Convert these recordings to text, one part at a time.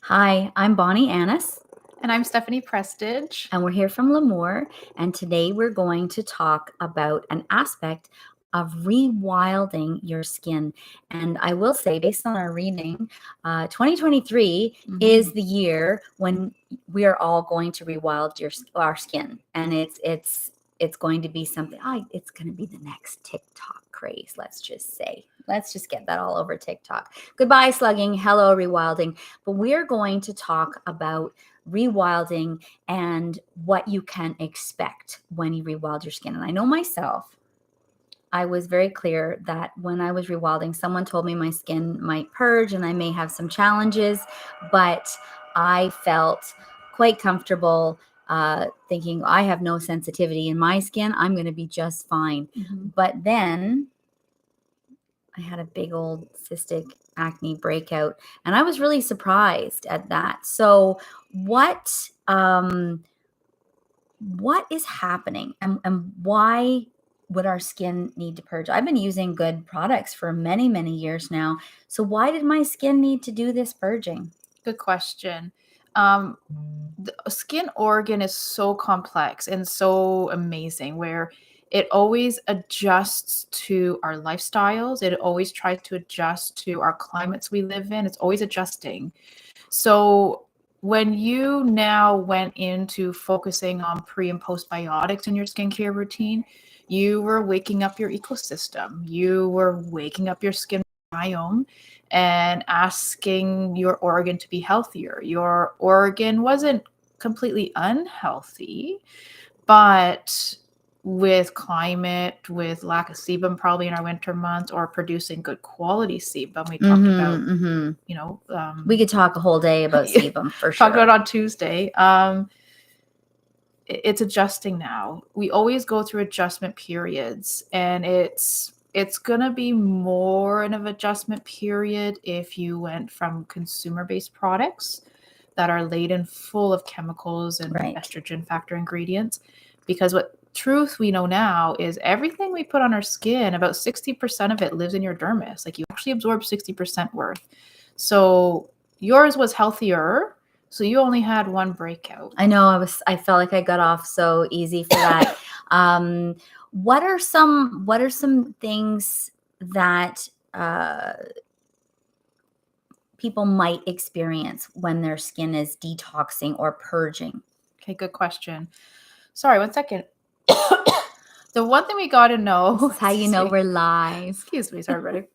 Hi, I'm Bonnie Annis, And I'm Stephanie Prestidge. and we're here from Lemoore. And today we're going to talk about an aspect of rewilding your skin. And I will say, based on our reading, 2023 is the year when we are all going to rewild our skin, and it's going to be something. It's going to be the next TikTok craze. Let's just say. Let's just get that all over TikTok. Goodbye, slugging. Hello, rewilding. But we're going to talk about rewilding and what you can expect when you rewild your skin. And I know myself, I was very clear that when I was rewilding, someone told me my skin might purge and I may have some challenges, but I felt quite comfortable thinking I have no sensitivity in my skin. I'm going to be just fine. But then I had a big old cystic acne breakout, and I was really surprised at that. So what is happening, and why would our skin need to purge? I've been using good products for many, many years now. So why did my skin need to do this purging? Good question. The skin organ is so complex and so amazing, where it always adjusts to our lifestyles. It always tries to adjust to our climates we live in. It's always adjusting. So when you now went into focusing on pre and postbiotics in your skincare routine, you were waking up your ecosystem. You were waking up your skin biome and asking your organ to be healthier. Your organ wasn't completely unhealthy, but with climate, with lack of sebum, probably in our winter months, or producing good quality sebum. We talked about, we could talk a whole day about sebum for sure. Talked about it on Tuesday. It's adjusting now. We always go through adjustment periods, and it's gonna be more of an adjustment period if you went from consumer-based products that are laden full of chemicals and estrogen factor ingredients. Because what truth we know now is everything we put on our skin, about 60% of it lives in your dermis. Like, you actually absorb 60% worth. So yours was healthier. So you only had one breakout. I know. I felt like I got off so easy for that. What are some things that people might experience when their skin is detoxing or purging? Okay, good question. Sorry, 1 second. The one thing we got to know. This is how you know we're live. Excuse me, sorry, everybody.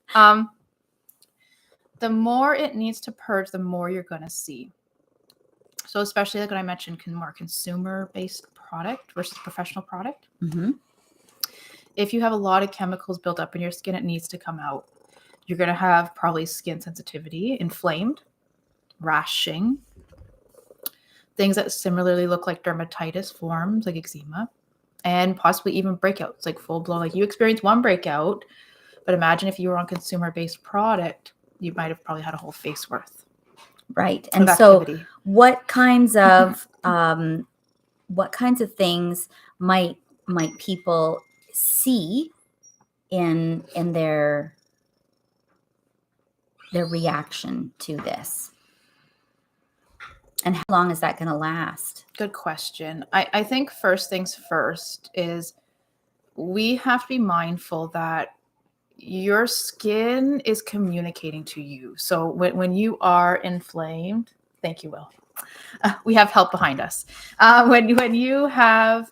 The more it needs to purge, the more you're going to see. So especially like when I mentioned more consumer-based product versus professional product. If you have a lot of chemicals built up in your skin, it needs to come out. You're going to have probably skin sensitivity, inflamed, rashing, things that similarly look like dermatitis forms, like eczema, and possibly even breakouts, like full-blown. Like, you experience one breakout, but imagine if you were on consumer-based product, you might have probably had a whole face worth. Right. And so what kinds of things might people see in their reaction to this? And how long is that going to last? Good question. I think first things first is we have to be mindful that your skin is communicating to you. So when you are inflamed, thank you, Will. We have help behind us. When you have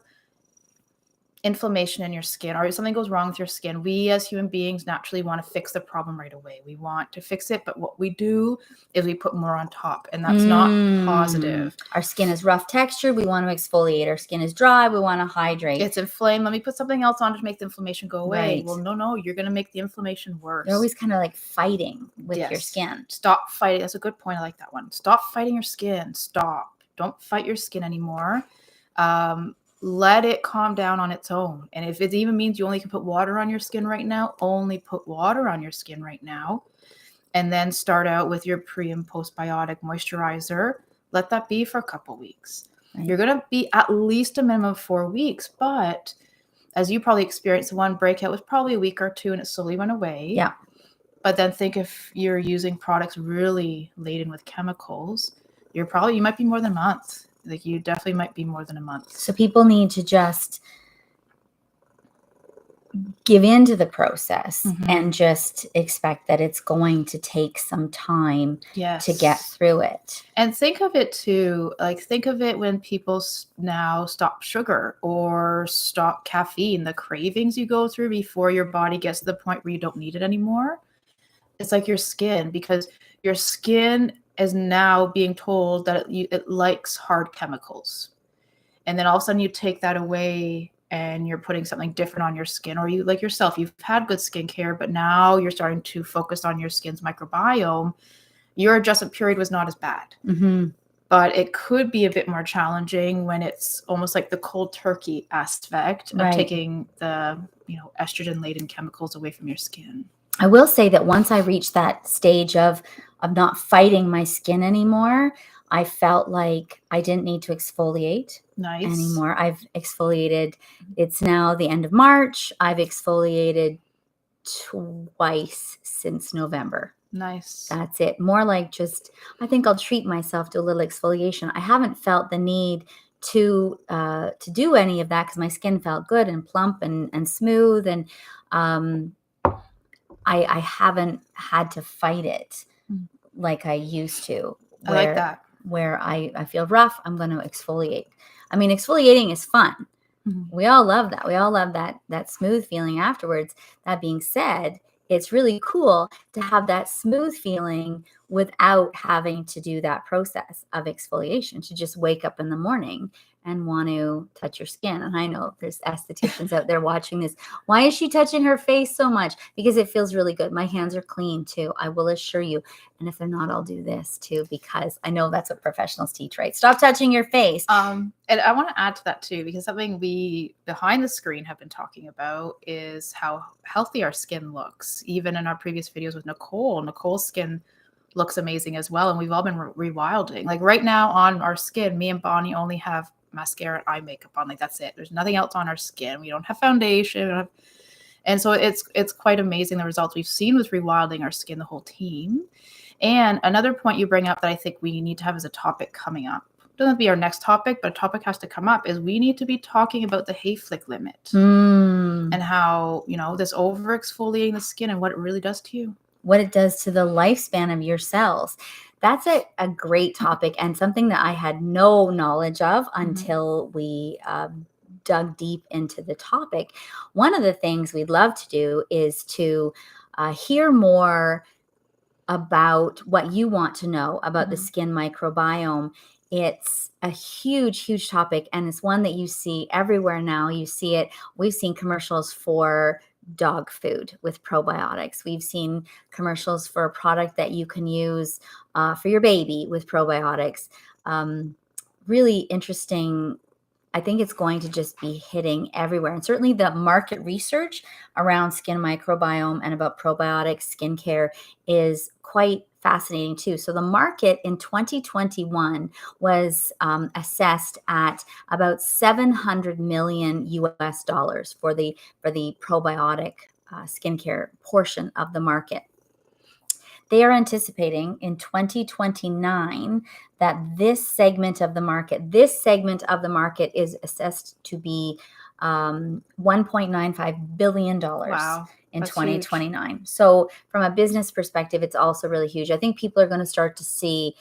inflammation in your skin, or something goes wrong with your skin, we as human beings naturally want to fix the problem right away. We want to fix it, but what we do is we put more on top, and that's not positive. Our skin is rough textured, we want to exfoliate. Our skin is dry, we want to hydrate. It's inflamed, let me put something else on to make the inflammation go away. Well, no, you're going to make the inflammation worse. You're always kind of like fighting with your skin. Stop fighting. That's a good point. I like that one. Stop fighting your skin. Stop. Don't fight your skin anymore. Let it calm down on its own. And if it even means you only can put water on your skin right now, only put water on your skin right now. And then start out with your pre and postbiotic moisturizer. Let that be for a couple weeks. Right. You're going to be at least a minimum of 4 weeks. But as you probably experienced, one breakout was probably a week or two and it slowly went away. Yeah. But then think if you're using products really laden with chemicals, you might be more than a month. Like you definitely might be more than a month. So people need to just give into the process and just expect that it's going to take some time to get through it. And think of it too, like think of it when people now stop sugar or stop caffeine, the cravings you go through before your body gets to the point where you don't need it anymore. It's like your skin, because your skin is now being told that it likes hard chemicals. And then all of a sudden you take that away and you're putting something different on your skin, or you, like yourself, you've had good skincare, but now you're starting to focus on your skin's microbiome. Your adjustment period was not as bad, but it could be a bit more challenging when it's almost like the cold turkey aspect of taking the, estrogen laden chemicals away from your skin. I will say that once I reached that stage of not fighting my skin anymore, I felt like I didn't need to exfoliate anymore. I've exfoliated. It's now the end of March. I've exfoliated twice since November. Nice. That's it. More like just, I think I'll treat myself to a little exfoliation. I haven't felt the need to do any of that because my skin felt good and plump and smooth, and I haven't had to fight it like I used to. I like that. Where I feel rough, I'm going to exfoliate. I mean, exfoliating is fun. We all love that. We all love that smooth feeling afterwards. That being said, it's really cool to have that smooth feeling without having to do that process of exfoliation, to just wake up in the morning and want to touch your skin. And I know there's estheticians out there watching this. Why is she touching her face so much? Because it feels really good. My hands are clean too, I will assure you. And if they're not, I'll do this too, because I know that's what professionals teach, right? Stop touching your face. And I want to add to that too, because something we behind the screen have been talking about is how healthy our skin looks. Even in our previous videos with Nicole's skin looks amazing as well. And we've all been rewilding. Like right now on our skin, me and Bonnie only have mascara and eye makeup on. Like that's it. There's nothing else on our skin. We don't have foundation. And so it's quite amazing the results we've seen with rewilding our skin, the whole team. And another point you bring up that I think we need to have as a topic coming up, doesn't have to be our next topic, but a topic has to come up, is we need to be talking about the Hayflick limit and how, this over exfoliating the skin and what it really does to you. What it does to the lifespan of your cells. That's a great topic, and something that I had no knowledge of until we dug deep into the topic. One of the things we'd love to do is to hear more about what you want to know about the skin microbiome. It's a huge, huge topic, and it's one that you see everywhere now. You see it. We've seen commercials for dog food with probiotics. We've seen commercials for a product that you can use for your baby with probiotics. Really interesting. I think it's going to just be hitting everywhere. And certainly the market research around skin microbiome and about probiotics, skincare is quite fascinating too. So the market in 2021 was assessed at about $700 million US for the probiotic skincare portion of the market. They are anticipating in 2029 that this segment of the market is assessed to be $1.95 billion in 2029. Huge. So from a business perspective, it's also really huge. I think people are going to start to see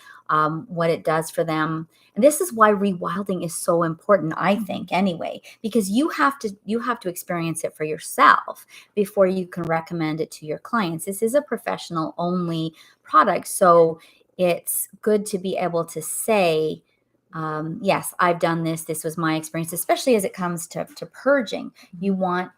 what it does for them. And this is why rewilding is so important, I think, anyway, because you have to experience it for yourself before you can recommend it to your clients. This is a professional only product. So it's good to be able to say, yes, I've done this. This was my experience, especially as it comes to purging. You want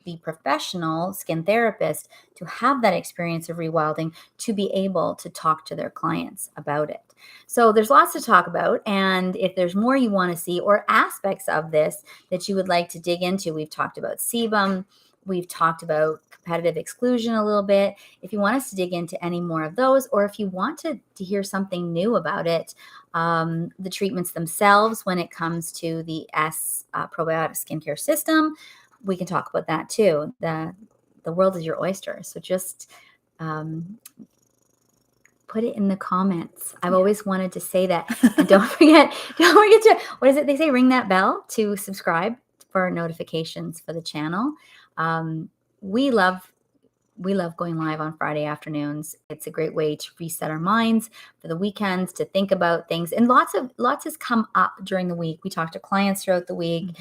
the professional skin therapist to have that experience of rewilding to be able to talk to their clients about it. So there's lots to talk about. And if there's more you want to see or aspects of this that you would like to dig into, we've talked about sebum. We've talked about competitive exclusion a little bit. If you want us to dig into any more of those, or if you want to hear something new about it, the treatments themselves when it comes to the probiotic skincare system, we can talk about that too. The world is your oyster. So just put it in the comments. I've Yeah. always wanted to say that. And don't forget to, what is it they say? Ring that bell to subscribe for notifications for the channel. We love going live on Friday afternoons. It's a great way to reset our minds for the weekends, to think about things. And lots has come up during the week. We talk to clients throughout the week.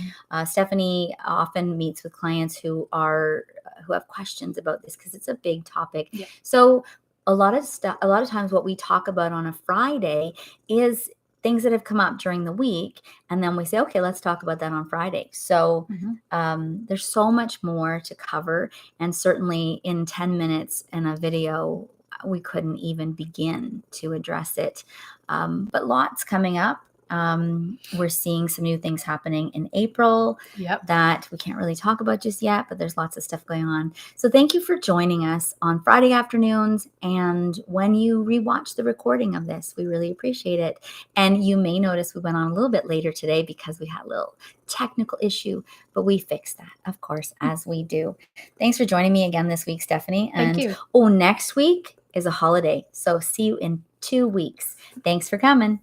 Stephanie often meets with clients who have questions about this because it's a big topic. Yeah. So a lot of times what we talk about on a Friday is things that have come up during the week. And then we say, okay, let's talk about that on Friday. So there's so much more to cover. And certainly in 10 minutes in a video, we couldn't even begin to address it. But lots coming up. We're seeing some new things happening in April that we can't really talk about just yet, but there's lots of stuff going on. So thank you for joining us on Friday afternoons. And when you rewatch the recording of this, we really appreciate it. And you may notice we went on a little bit later today because we had a little technical issue, but we fixed that, of course, as we do. Thanks for joining me again this week, Stephanie. Thank you. Next week is a holiday. So see you in 2 weeks. Thanks for coming.